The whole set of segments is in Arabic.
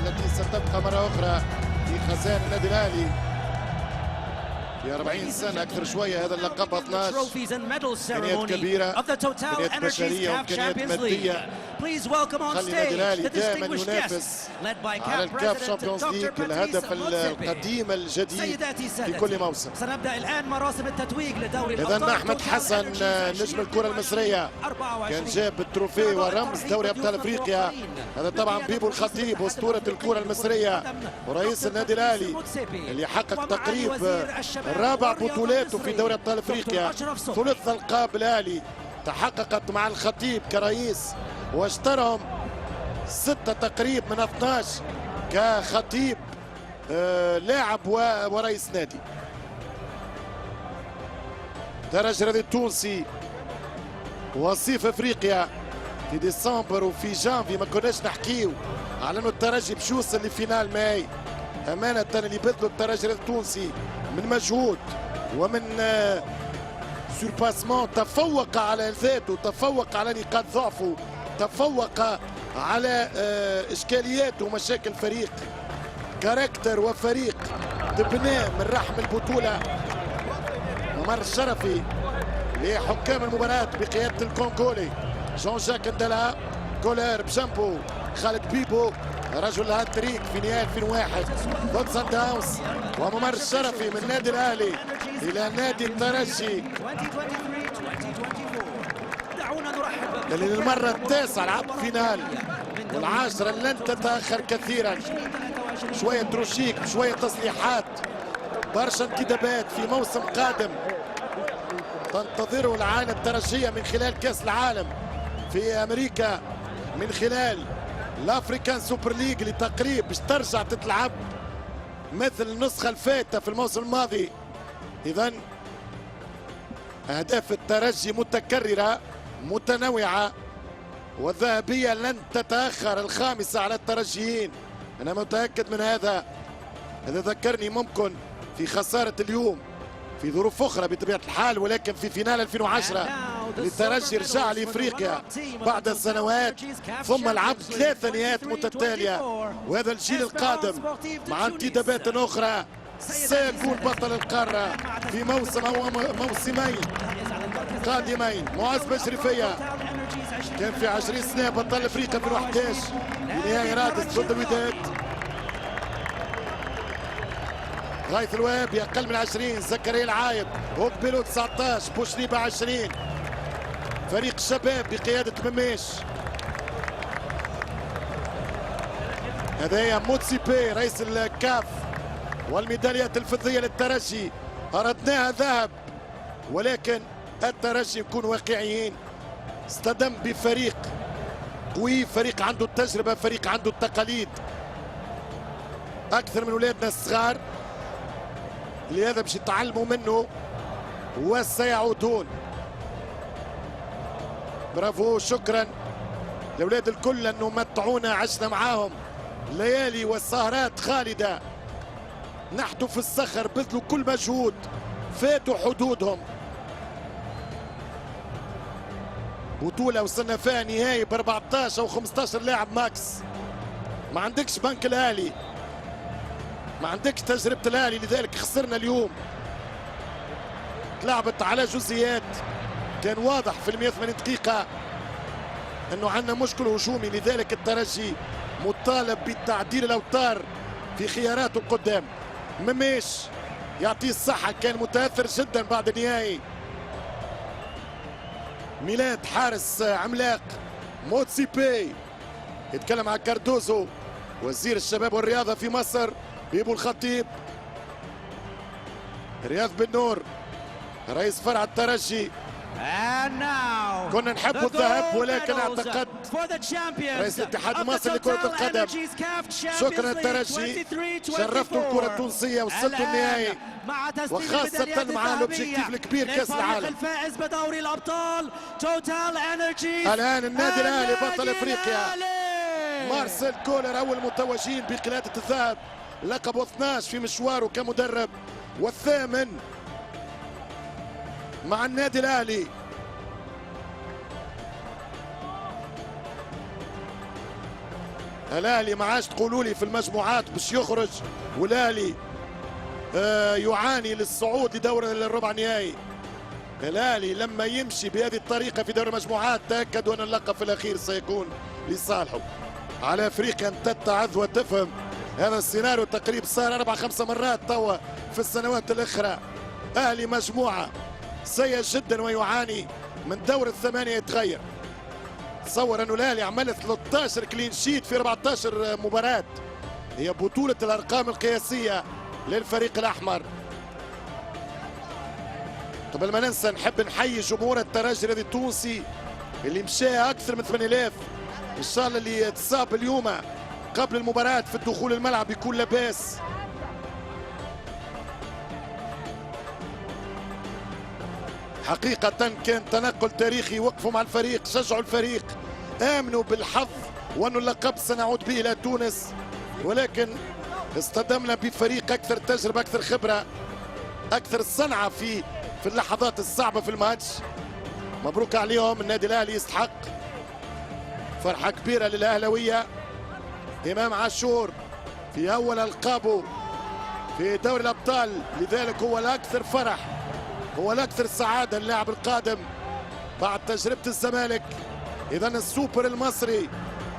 التي ستبقى مرة أخرى في خزائن النادي الأهلي في 40 سنة أكثر شوية. هذا اللقب 12 إمكانيات كبيرة، إمكانيات بشرية وإمكانيات مادية. خلي النادي الأهلي دائما ينافس على الكاف شامبيونز ليج، الهدف القديم الجديد في كل موسم. سنبدأ الآن مراسم التتويج لدوري الأبطال. إذا أحمد حسن نجم الكرة المصرية كان جاب التروفي ورمز دوري أبطال أفريقيا. هذا طبعا بيبو الخطيب أسطورة الكرة المصرية ورئيس النادي الأهلي اللي حقق تقريب رابع بطولاته في دوري أبطال أفريقيا. ثلث ألقاب الأهلي تحققت مع الخطيب كرئيس، واشترهم 6 تقريب من 12 كخطيب لاعب ورئيس نادي. درج الرياضي التونسي وصيف افريقيا في ديسمبر وفي جانفي ما كناش نحكيو على انه الترجي باش يوصل لفينال ماي. امانه اللي بذلوا الترجي التونسي من مجهود ومن سورباسمون، تفوق على ذاته، تفوق على نقاط ضعفه، تفوق على اشكاليات ومشاكل فريق، كاركتر وفريق تبناه من رحم البطوله. ممر الشرفي لحكام المباراه بقياده الكونغولي جون جاك ندلا، كولر بجنبه خالد بيبو رجل الهاتريك في نهايه 2001 ضد سان داونز. وممر الشرفي من النادي الاهلي الى نادي الترجي اللي للمره التاسعه لعب فينال والعاشره لن تتاخر كثيرا. شويه تروشيك، شويه تصليحات، برشا انتدابات في موسم قادم تنتظره العائله الترجيه من خلال كاس العالم في امريكا، من خلال الافريكان سوبر ليج اللي تقريبا باش ترجع تتلعب مثل النسخه الفاتة في الموسم الماضي. اذا اهداف الترجي متكرره متنوعه والذهبيه لن تتاخر، الخامسه على الترجيين، انا متاكد من هذا. هذا ذكرني ممكن في خساره اليوم في ظروف اخرى بطبيعه الحال، ولكن في فينال 2010 الترجي رجع لافريقيا بعد سنوات، ثم لعب 3 نهائيات متتاليه. وهذا الجيل القادم مع انتدابات اخرى سيكون بطل القاره في موسم او موسمين قادمين. معز بشرفيه كان في 20 سنه بطل افريقيا 2011 في نهائي رادس ضد الوداد. غايث الوهابي اقل من 20، زكريا العايب وقبلوا 19، بوشليبه 20. فريق الشباب بقياده مميش. هذايا موتسيبي رئيس الكاف، والميداليات الفضيه للترجي اردناها ذهب، ولكن الترجي يكون واقعيين، اصطدم بفريق قوي، فريق عنده التجربه، فريق عنده التقاليد اكثر من ولادنا الصغار، لهذا باش يتعلموا منه وسيعودون. برافو، شكرا لاولاد الكل انه متعونا، عشنا معاهم ليالي وسهرات خالده، نحتوا في الصخر، بذلوا كل مجهود، فاتوا حدودهم. بطوله وصلنا فيها نهائي ب 14 او 15 لاعب ماكس. ما عندكش بنك الاهلي، ما عندكش تجربه الاهلي، لذلك خسرنا اليوم. تلعبت على جزئيات، كان واضح في 180 دقيقه انه عندنا مشكل هجومي، لذلك الترجي مطالب بتعديل الاوتار في خياراته القدام. مميش يعطيه الصحه، كان متاثر جدا بعد النهائي. ميلاد حارس عملاق. موتسيبي يتكلم عن كاردوزو وزير الشباب والرياضه في مصر. بيبو الخطيب، رياض بن نور رئيس فرع الترجي. كنا نحب الذهب، ولكن اعتقد رئيس الاتحاد المصري لكرة القدم شكرا الترجي، شرفتوا الكرة التونسية، وصلتوا النهائي، وخاصة مع الاوبجيكتيف الكبير كأس العالم. الفائز بدوري الأبطال توتال انرجيز. الآن النادي الأهلي بطل افريقيا. مارسيل كولر أول متوجين بقلادة الذهب، لقبه 12 في مشواره كمدرب، والثامن مع النادي الأهلي. الاهلي ما عادش تقولوا لي في المجموعات باش يخرج، والاهلي يعاني للصعود لدور الربع نهائي. الاهلي لما يمشي بهذه الطريقه في دور المجموعات تاكدوا ان اللقب في الاخير سيكون لصالحه. على افريقيا ان تتعظ وتفهم هذا السيناريو تقريبا صار 4-5 مرات توا في السنوات الاخرى. اهلي مجموعه سيء جدا ويعاني من دور الثمانيه يتغير. تصور انه الاهلي عمل 13 كلين شيت في 14 مباراه، هي بطوله الارقام القياسيه للفريق الاحمر. قبل ما ننسى نحب نحيي جمهور الترجي الذي التونسي اللي مشى اكثر من 8000. ان شاء الله اللي يتصاب اليوم قبل المباراه في الدخول الملعب يكون لاباس. حقيقة كان تنقل تاريخي، وقفوا مع الفريق، شجعوا الفريق، آمنوا بالحظ وأن اللقب سنعود به إلى تونس، ولكن اصطدمنا بفريق أكثر تجربة، أكثر خبرة، أكثر صنعة في اللحظات الصعبة في الماتش. مبروك عليهم، النادي الأهلي يستحق. فرحة كبيرة للأهلوية. إمام عاشور في أول ألقابه في دوري الأبطال، لذلك هو الأكثر فرح، هو الأكثر سعادة اللاعب القادم بعد تجربة الزمالك. إذا السوبر المصري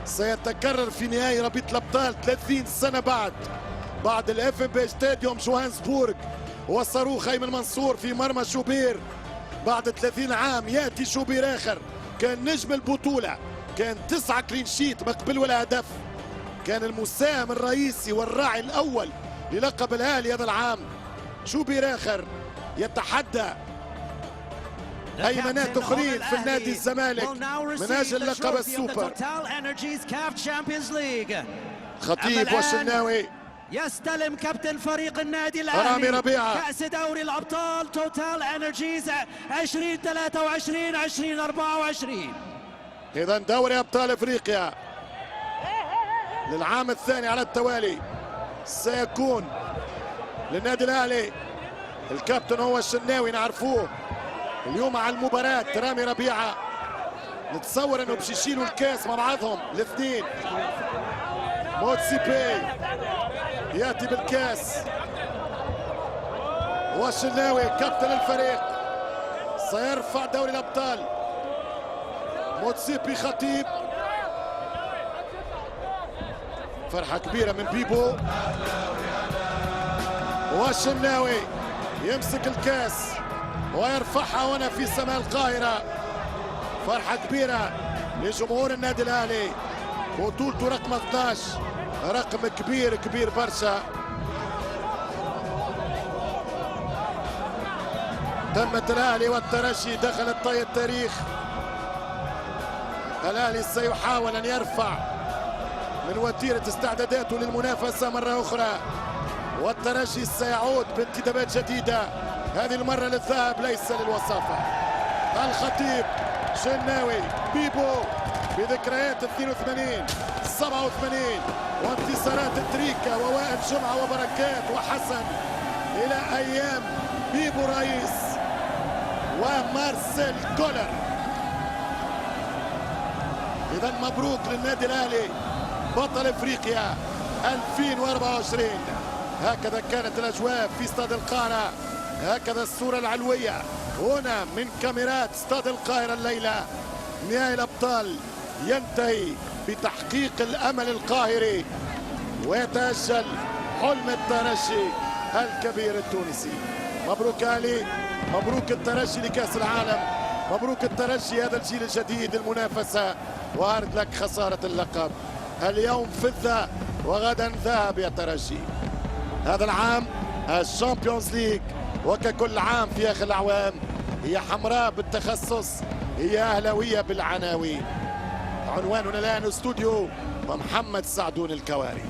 سيتكرر في نهائي رابطة الأبطال 30 سنة بعد الاف ام بي ستاديوم جوهانسبورغ وصاروخ أيمن منصور في مرمى شوبير. بعد 30 عام يأتي شوبير آخر، كان نجم البطولة، كان 9 كلين شيت مقبل ولا هدف، كان المساهم الرئيسي والراعي الأول للقب الأهلي هذا العام. شوبير آخر يتحدى أيمنات أخرين في النادي الزمالك من أجل لقب السوبر. خطيب والشناوي يستلم كابتن فريق النادي الأهلي رامي ربيعة كأس دوري الأبطال توتال انرجيز 2023 2024. إذا دوري أبطال أفريقيا للعام الثاني على التوالي سيكون للنادي الأهلي. الكابتن هو الشناوي نعرفوه، اليوم على المباراة رامي ربيعة، نتصور انه باش يشيلوا الكاس مع بعضهم الاثنين. موتسيبي ياتي بالكاس، والشناوي كابتن الفريق سيرفع دوري الابطال. موتسيبي خطيب، فرحة كبيرة من بيبو، والشناوي يمسك الكاس ويرفعها هنا في سماء القاهرة. فرحة كبيرة لجمهور النادي الأهلي، بطولته رقم 12، رقم كبير كبير برشا. تمت الأهلي والترجي دخلت طي التاريخ. الأهلي سيحاول أن يرفع من وتيرة استعداداته للمنافسة مرة أخرى، والترجي سيعود بانتدابات جديدة، هذه المرة للذهب ليس للوصافة. الخطيب، شناوي، بيبو بذكريات 82 87 وانتصارات تريكا ووائل جمعة وبركات وحسن إلى أيام بيبو رئيس ومارسيل كولر. إذا مبروك للنادي الأهلي بطل إفريقيا 2024. هكذا كانت الأجواء في استاد القاهرة، هكذا الصورة العلوية هنا من كاميرات استاد القاهرة الليلة. نهائي الأبطال ينتهي بتحقيق الأمل القاهري ويتأجل حلم الترجي الكبير التونسي. مبروك أهلي، مبروك الترجي لكأس العالم، مبروك الترجي هذا الجيل الجديد المنافسة، وارد لك خسارة اللقب. اليوم فضة وغدا ذهب يا ترجي. هذا العام الشامبيونز ليج وككل عام في آخر الأعوام هي حمراء بالتخصص، هي أهلاوية بالعناوين. عنواننا الآن استوديو ومحمد سعدون الكواري.